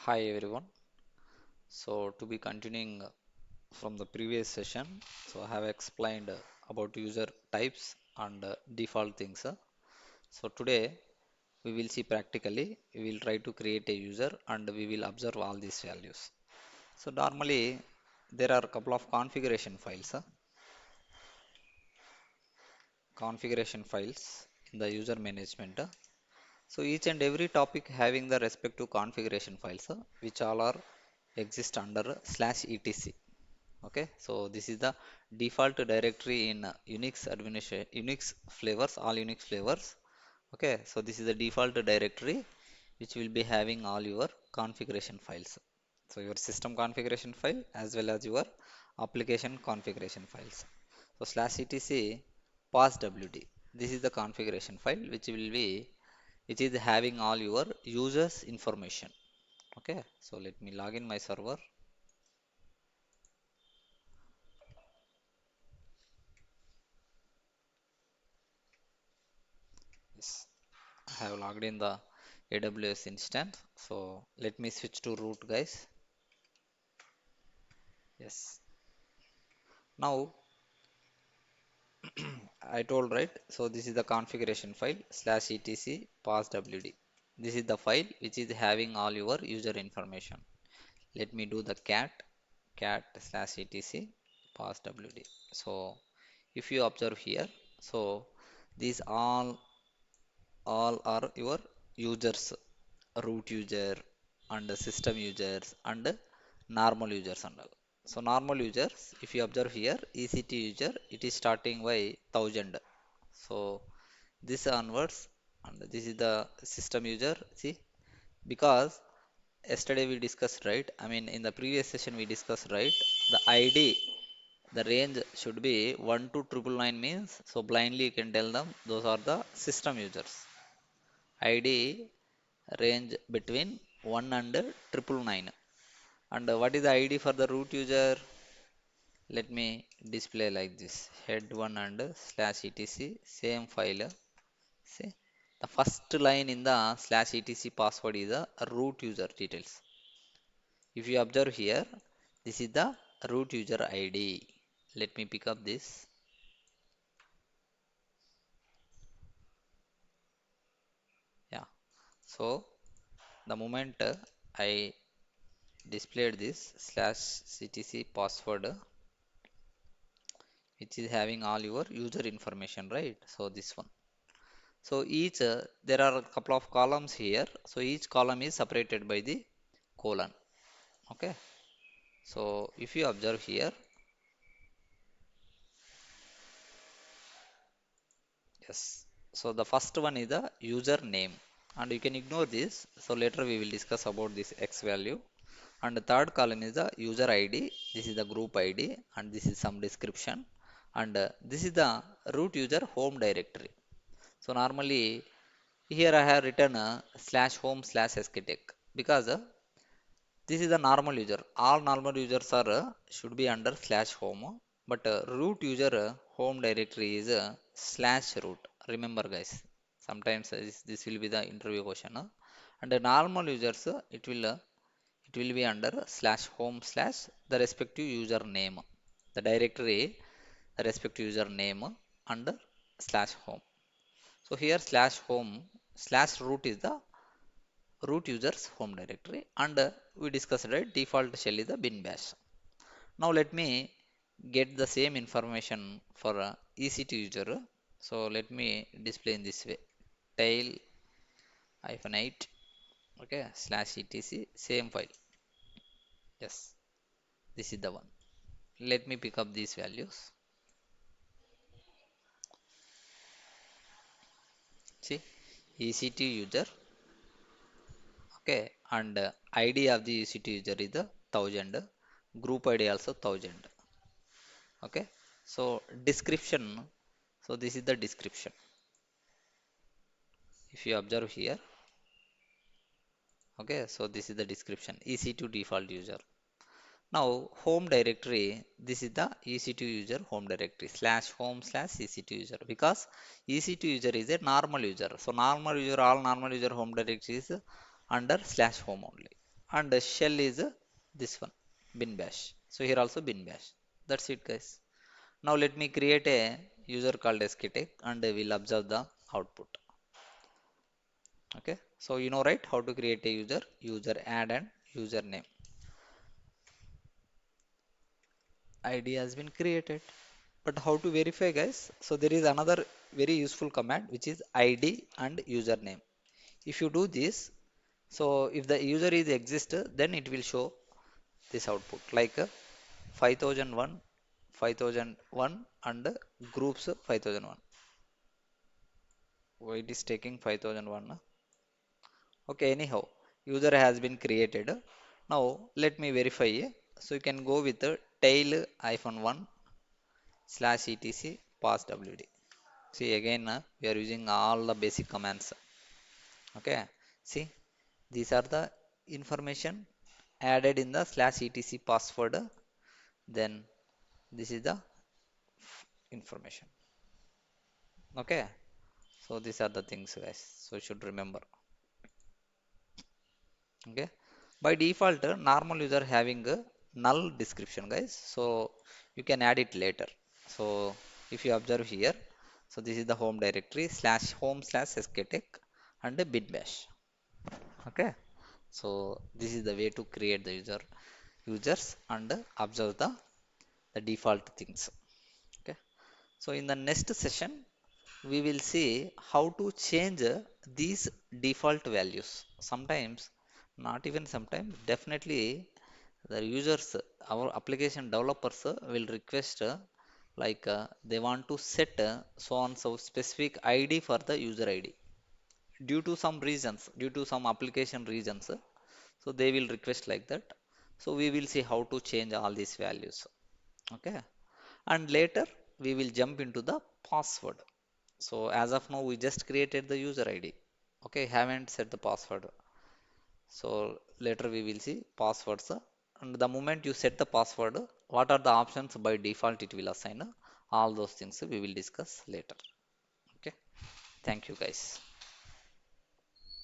Hi everyone. So to be continuing from the previous session, so I have explained about user types and default things. So today we will see practically, we will try to create a user and we will observe all these values. So normally there are a couple of configuration files in the user management. So each and every topic having the respective configuration files, which all are exist under /etc. Okay, so this is the default directory in Unix flavors, all Unix flavors. Okay, so this is the default directory which will be having all your configuration files. So your system configuration file as well as your application configuration files. So /etc passwd. This is the configuration file which is having all your users information. Okay, so let me log in my server. Yes, I have logged in the AWS instance. So let me switch to root, guys. Yes. Now I told right. So this is the configuration file /etc passwd. This is the file which is having all your user information. Let me do the cat /etc passwd. So if you observe here, so these all are your users, root user and the system users and normal users and all. So normal users, if you observe here, EC2 user, it is starting by 1000. So this onwards, and this is the system user. See, because yesterday we discussed, right? I mean, in the previous session we discussed, right? The ID, the range should be 1 to 999 means, so blindly you can tell them those are the system users. ID range between 1 and 999. And what is the ID for the root user? Let me display like this: head1 and /etc, same file. See, the first line in the /etc password is the root user details. If you observe here, this is the root user ID. Let me pick up this. Yeah. So the moment I displayed this /etc password, which is having all your user information, right? So this one. So each there are a couple of columns here. So each column is separated by the colon. Okay. So if you observe here, yes. So the first one is the user name, and you can ignore this. So later we will discuss about this X value. And the third column is the user ID. This is the group ID, and this is some description. And this is the root user home directory. So normally here I have written /home /sktech because this is the normal user. All normal users are should be under /home, but root user home directory is /root. Remember, guys. Sometimes this will be the interview question. And the normal users it will be under /home/ the respective user name. The directory, the respective user name under /home. So here /home/root is the root users home directory, and we discussed, right, default shell is the bin bash. Now let me get the same information for EC2 user. So let me display in this way: tail -8, okay, /etc, same file. Yes, this is the one. Let me pick up these values. See, EC2 user, okay, and ID of the EC2 user is the 1000, group ID also 1000. Okay, so description, so this is the description. If you observe here, okay, so this is the description: EC2 default user. Now home directory, this is the EC2 user home directory /home/EC2 user, because EC2 user is a normal user. So normal user, all normal user home directory is under /home only. and the shell is this one, bin bash. So here also bin bash. That's it, guys. Now let me create a user called sktech and we'll observe the output. Okay, so you know, right, how to create a user add and username. ID has been created. But how to verify, guys? So there is another very useful command which is ID and username. If you do this, so if the user is exist, then it will show this output like 5001, 5001 and groups 5001. Why it is taking 5001? Okay, anyhow, user has been created. Now let me verify. So you can go with tail -1 slash etc passwd. See again, we are using all the basic commands. Okay, see, these are the information added in the slash etc password. Then this is the information. Okay, so these are the things, guys. So you should remember. Okay, by default, normal user having a null description, guys. So you can add it later. So if you observe here, so this is the home directory slash home slash sktech and a bin bash. Okay, so this is the way to create the users and observe the default things. Okay, so in the next session we will see how to change these default values. Sometimes, not even sometimes, definitely the users, our application developers will request they want to set so on so specific ID for the user ID due to some reasons, due to some application reasons. So they will request like that. So we will see how to change all these values. Okay, and later we will jump into the password. So as of now we just created the user ID. Okay, haven't set the password. So later we will see passwords. And the moment you set the password, what are the options by default it will assign. All those things we will discuss later. Okay, thank you, guys.